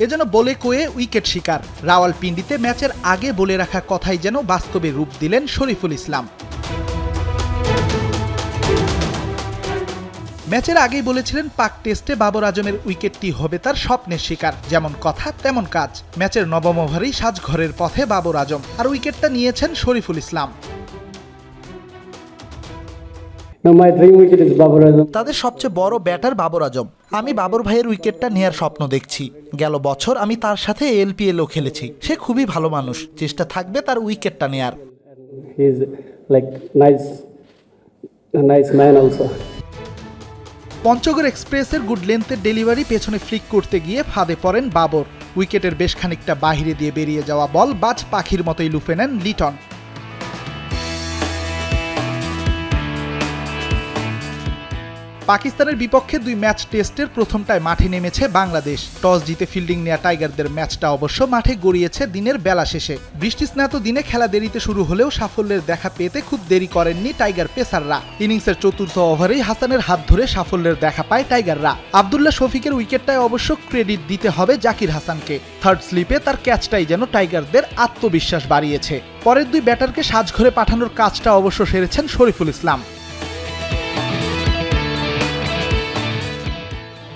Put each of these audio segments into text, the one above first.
এজন্য বলে কয়ে উইকেট শিকার। রাওয়ালপিন্ডিতে ম্যাচের আগে বলে রাখা কথাই যেন বাস্তবে রূপ দিলেন শরীফুল ইসলাম। ম্যাচের আগেই বলেছিলেন পাক টেস্টে বাবর আজমের উইকেটটি হবে তার স্বপ্নের শিকার। যেমন কথা তেমন কাজ। ম্যাচের নবম ওভারেই সাজঘরের পথে বাবর আজম, আর উইকেটটা নিয়েছেন শরীফুল ইসলাম। তাদের সবচেয়ে বড় ব্যাটার বাবর আজম। আমি বাবর ভাইয়ের উইকেটটা নেয়ার স্বপ্ন দেখছি। গেল বছর আমি তার সাথে এলপিএলও খেলেছি। সে খুবই ভালো মানুষ। চেষ্টা থাকবে তার উইকেটটা নেয়ার। পঞ্চগড় এক্সপ্রেসের গুড লেন্থের ডেলিভারি পেছনে ফ্লিক করতে গিয়ে ফাঁদে পড়েন বাবর। উইকেটের বেশ খানিকটা বাহিরে দিয়ে বেরিয়ে যাওয়া বল বাজ পাখির মতোই লুফে নেন লিটন। পাকিস্তানের বিপক্ষে 2 ম্যাচ টেস্টের প্রথমটায় মাঠে নেমেছে বাংলাদেশ। টস জিতে ফিল্ডিং নেয়া টাইগারদের ম্যাচটা অবশ্য মাঠে গড়িয়েছে দিনের বেলা শেষে। বৃষ্টিস্নাত দিনে খেলা দেরিতে শুরু হলেও সাফল্যের দেখা পেতে খুব দেরি করেননি টাইগার পেসাররা। ইনিংসের চতুর্থ ওভারেই হাসানের হাত ধরে সাফল্যের দেখা পায় টাইগাররা। আব্দুল্লাহ শফিকের উইকেটটায় অবশ্য ক্রেডিট দিতে হবে জাকির হাসানকে। থার্ড স্লিপে তার ক্যাচটাই যেন টাইগারদের আত্মবিশ্বাস বাড়িয়েছে। পরের 2 ব্যাটারকে সাজঘরে পাঠানোর কাজটা অবশ্য সেরেছেন শরীফুল ইসলাম।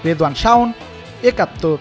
রেদওয়ান শাওন, ৭১।